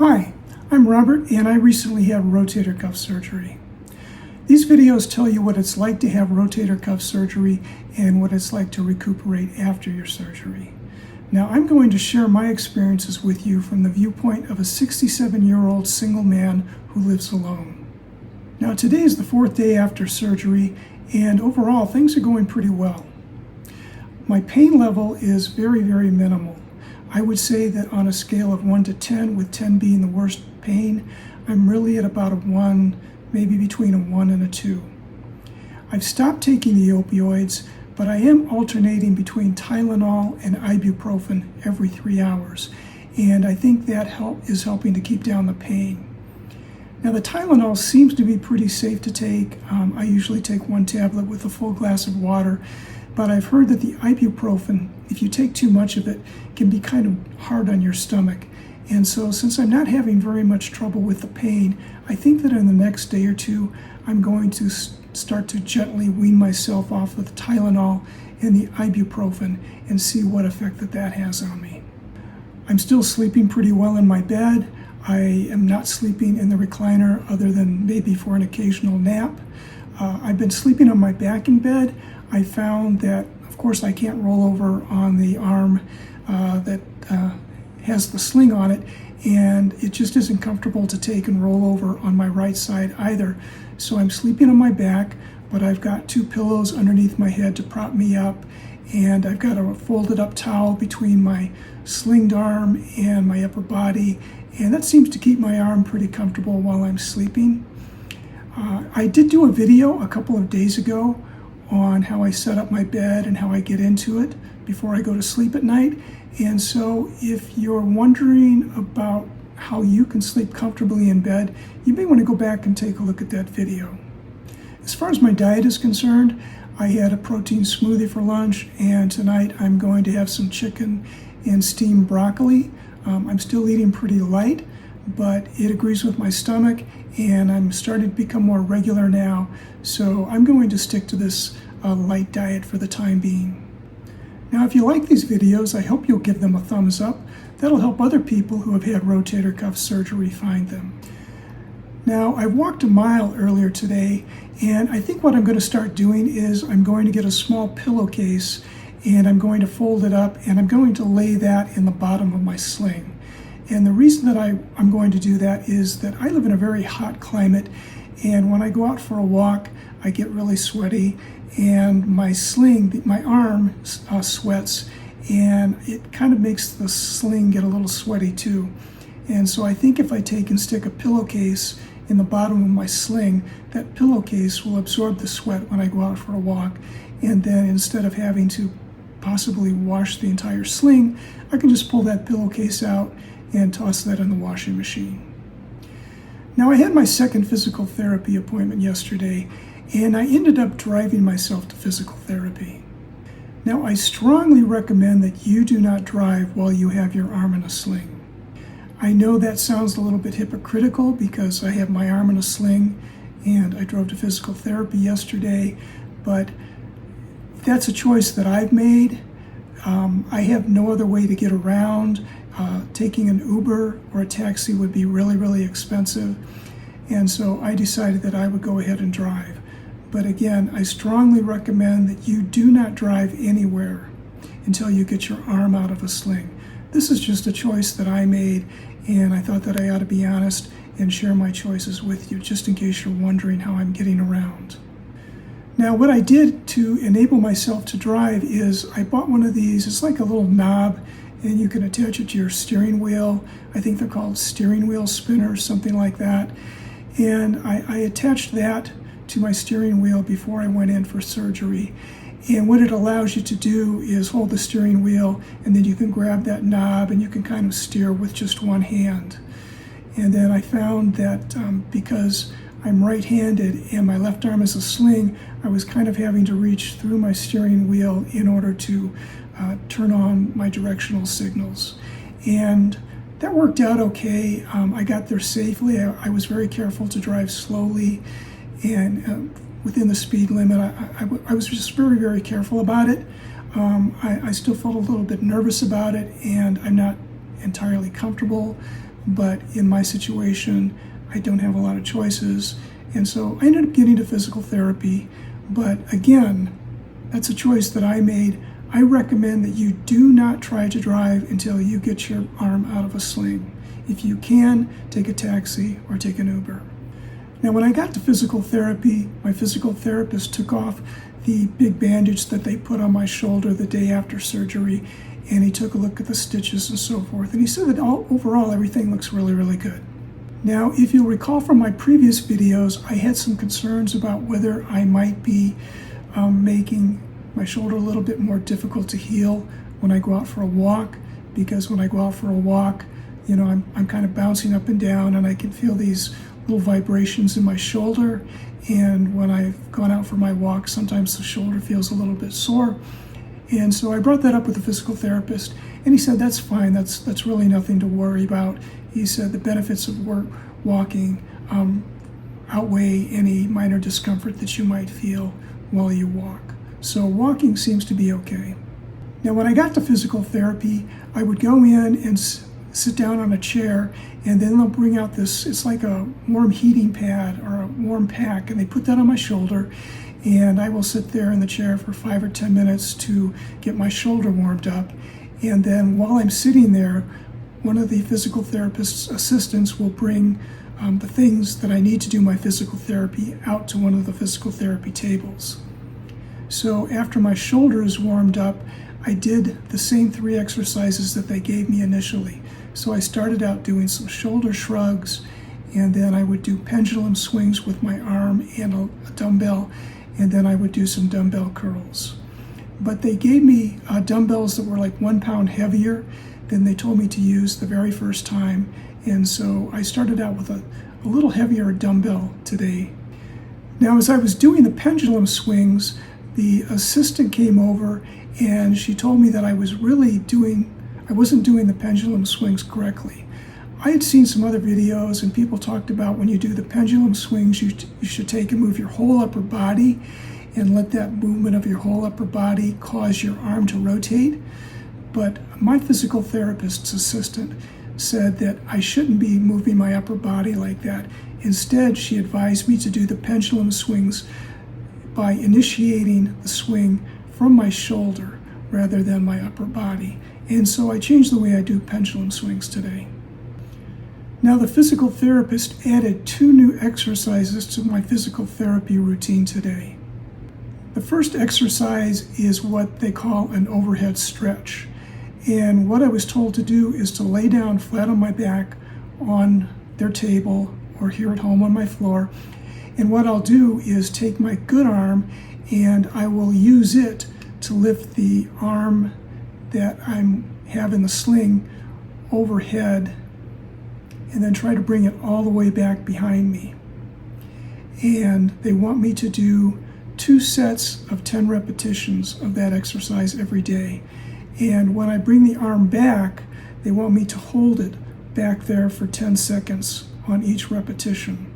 Hi, I'm Robert and I recently had rotator cuff surgery. These videos tell you what it's like to have rotator cuff surgery and what it's like to recuperate after your surgery. Now I'm going to share my experiences with you from the viewpoint of a 67-year-old single man who lives alone. Now today is the 4th day after surgery and overall things are going pretty well. My pain level is very minimal. I would say that on a scale of 1 to 10, with 10 being the worst pain, I'm really at about a 1, maybe between a 1 and a 2. I've stopped taking the opioids, but I am alternating between Tylenol and ibuprofen every 3 hours, and I think that is helping to keep down the pain. Now the Tylenol seems to be pretty safe to take. I usually take 1 tablet with a full glass of water, but I've heard that the ibuprofen, if you take too much of it, can be kind of hard on your stomach. And so since I'm not having very much trouble with the pain, I think that in the next day or two, I'm going to start to gently wean myself off of the Tylenol and the ibuprofen and see what effect that has on me. I'm still sleeping pretty well in my bed. I am not sleeping in the recliner other than maybe for an occasional nap. I've been sleeping on my back in bed. I found that, of course, I can't roll over on the arm that has the sling on it, and it just isn't comfortable to take and roll over on my right side either. So I'm sleeping on my back, but I've got 2 pillows underneath my head to prop me up, and I've got a folded up towel between my slinged arm and my upper body, and that seems to keep my arm pretty comfortable while I'm sleeping. I did do a video a couple of days ago on how I set up my bed and how I get into it before I go to sleep at night. And so if you're wondering about how you can sleep comfortably in bed, you may want to go back and take a look at that video. As far as my diet is concerned, I had a protein smoothie for lunch, and tonight I'm going to have some chicken and steamed broccoli. I'm still eating pretty light, but it agrees with my stomach, and I'm starting to become more regular now, so I'm going to stick to this light diet for the time being. Now, if you like these videos, I hope you'll give them a thumbs up. That'll help other people who have had rotator cuff surgery find them. Now, I walked a mile earlier today, and I think what I'm going to start doing is I'm going to get a small pillowcase, and I'm going to fold it up, and I'm going to lay that in the bottom of my sling. And the reason that I'm going to do that is that I live in a very hot climate, and when I go out for a walk, I get really sweaty, and my sling, my arm sweats, and it kind of makes the sling get a little sweaty too. And so I think if I take and stick a pillowcase in the bottom of my sling, that pillowcase will absorb the sweat when I go out for a walk, and then instead of having to possibly wash the entire sling, I can just pull that pillowcase out and toss that in the washing machine. Now, I had my second physical therapy appointment yesterday, and I ended up driving myself to physical therapy. Now, I strongly recommend that you do not drive while you have your arm in a sling. I know that sounds a little bit hypocritical because I have my arm in a sling and I drove to physical therapy yesterday, but that's a choice that I've made. I have no other way to get around. Taking an Uber or a taxi would be really expensive, and so I decided that I would go ahead and drive. But again, I strongly recommend that you do not drive anywhere until you get your arm out of a sling. This is just a choice that I made, and I thought that I ought to be honest and share my choices with you, just in case you're wondering how I'm getting around. Now, what I did to enable myself to drive is I bought one of these. It's like a little knob, and you can attach it to your steering wheel. I think they're called steering wheel spinners, something like that. And I attached that to my steering wheel before I went in for surgery. And what it allows you to do is hold the steering wheel, and then you can grab that knob and you can kind of steer with just one hand. And then I found that because I'm right-handed and my left arm is a sling, I was kind of having to reach through my steering wheel in order to turn on my directional signals. And that worked out okay. I got there safely. I was very careful to drive slowly and within the speed limit. I was just very careful about it. I still felt a little bit nervous about it, and I'm not entirely comfortable, but in my situation, I don't have a lot of choices. And so I ended up getting to physical therapy. But again, that's a choice that I made. I recommend that you do not try to drive until you get your arm out of a sling. If you can, take a taxi or take an Uber. Now, when I got to physical therapy, my physical therapist took off the big bandage that they put on my shoulder the day after surgery, and he took a look at the stitches and so forth. And he said that overall, everything looks really, really good. Now, if you'll recall from my previous videos, I had some concerns about whether I might be making my shoulder a little bit more difficult to heal when I go out for a walk, because when I go out for a walk, you know, I'm kind of bouncing up and down, and I can feel these little vibrations in my shoulder. And when I've gone out for my walk, sometimes the shoulder feels a little bit sore. And so I brought that up with the physical therapist, and he said, that's fine, that's really nothing to worry about. He said the benefits of walking outweigh any minor discomfort that you might feel while you walk. So walking seems to be okay. Now, when I got to physical therapy, I would go in and sit down on a chair, and then they'll bring out this, it's like a warm heating pad or a warm pack, and they put that on my shoulder, and I will sit there in the chair for 5 or 10 minutes to get my shoulder warmed up. And then while I'm sitting there, one of the physical therapist's assistants will bring the things that I need to do my physical therapy out to one of the physical therapy tables. So after my shoulder is warmed up, I did the same 3 exercises that they gave me initially. So I started out doing some shoulder shrugs, and then I would do pendulum swings with my arm and a dumbbell, and then I would do some dumbbell curls. But they gave me dumbbells that were like 1 pound heavier than they told me to use the very first time. And so I started out with a little heavier dumbbell today. Now, as I was doing the pendulum swings, the assistant came over and she told me that I wasn't doing the pendulum swings correctly. I had seen some other videos, and people talked about when you do the pendulum swings, you should take and move your whole upper body and let that movement of your whole upper body cause your arm to rotate. But my physical therapist's assistant said that I shouldn't be moving my upper body like that. Instead, she advised me to do the pendulum swings by initiating the swing from my shoulder rather than my upper body. And so I changed the way I do pendulum swings today. Now, the physical therapist added 2 new exercises to my physical therapy routine today. The first exercise is what they call an overhead stretch. And what I was told to do is to lay down flat on my back on their table or here at home on my floor. And what I'll do is take my good arm and I will use it to lift the arm that I have in the sling overhead, and then try to bring it all the way back behind me. And they want me to do 2 sets of 10 repetitions of that exercise every day. And when I bring the arm back, they want me to hold it back there for 10 seconds on each repetition.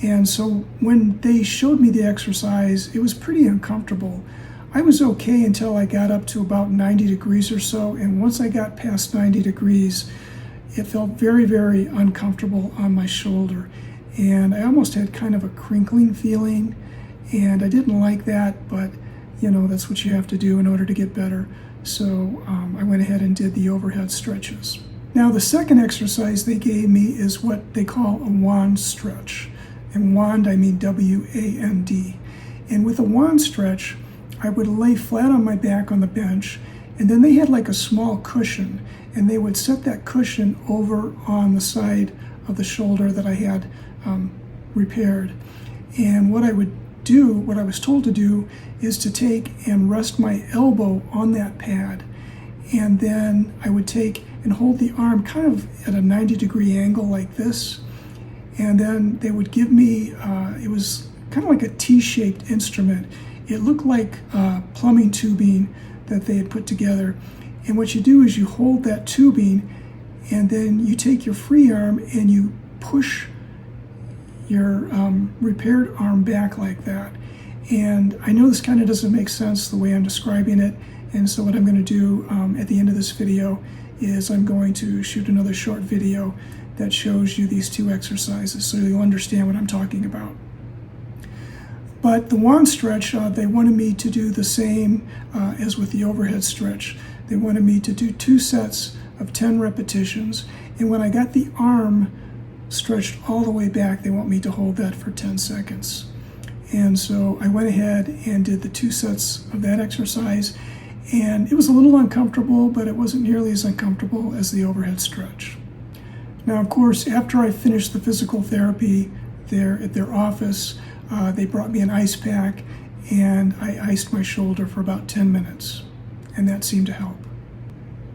And so when they showed me the exercise, it was pretty uncomfortable. I was okay until I got up to about 90 degrees or so, and once I got past 90 degrees, it felt very, very uncomfortable on my shoulder. And I almost had kind of a crinkling feeling, and I didn't like that, but you know, that's what you have to do in order to get better. So I went ahead and did the overhead stretches. Now, the second exercise they gave me is what they call a wand stretch. And wand, I mean W-A-N-D. And with a wand stretch, I would lay flat on my back on the bench, and then they had like a small cushion, and they would set that cushion over on the side of the shoulder that I had repaired. And what I would do, what I was told to do, is to take and rest my elbow on that pad, and then I would take and hold the arm kind of at a 90-degree angle like this, and then they would give me, it was kind of like a T-shaped instrument. It looked like plumbing tubing that they had put together. And what you do is you hold that tubing, and then you take your free arm and you push your repaired arm back like that. And I know this kind of doesn't make sense the way I'm describing it, and so what I'm going to do at the end of this video is I'm going to shoot another short video that shows you these two exercises so you'll understand what I'm talking about. But the wand stretch, they wanted me to do the same as with the overhead stretch. They wanted me to do 2 sets of 10 repetitions, and when I got the arm stretched all the way back, they want me to hold that for 10 seconds. And so I went ahead and did the 2 sets of that exercise, and it was a little uncomfortable, but it wasn't nearly as uncomfortable as the overhead stretch. Now, of course, after I finished the physical therapy there at their office, they brought me an ice pack, and I iced my shoulder for about 10 minutes, and that seemed to help.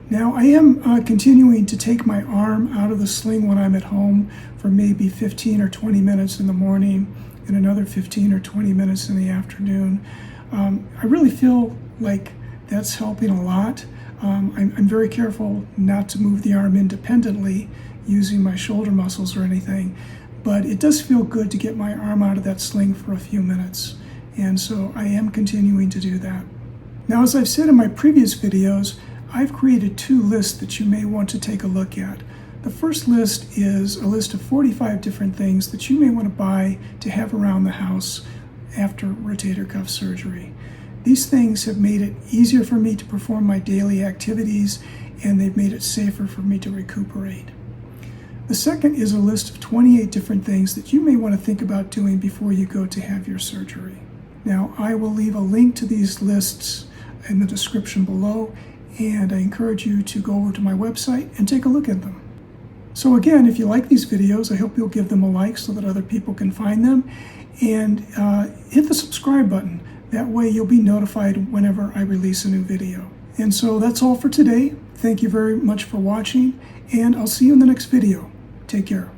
Now, I am continuing to take my arm out of the sling when I'm at home for maybe 15 or 20 minutes in the morning and another 15 or 20 minutes in the afternoon. I really feel like that's helping a lot. I'm very careful not to move the arm independently using my shoulder muscles or anything, but it does feel good to get my arm out of that sling for a few minutes, and so I am continuing to do that. Now, as I've said in my previous videos, I've created 2 lists that you may want to take a look at. The first list is a list of 45 different things that you may want to buy to have around the house after rotator cuff surgery. These things have made it easier for me to perform my daily activities, and they've made it safer for me to recuperate. The second is a list of 28 different things that you may want to think about doing before you go to have your surgery. Now, I will leave a link to these lists in the description below, and I encourage you to go over to my website and take a look at them. So again, if you like these videos, I hope you'll give them a like so that other people can find them, and hit the subscribe button. That way you'll be notified whenever I release a new video. And so that's all for today. Thank you very much for watching, and I'll see you in the next video. Take care.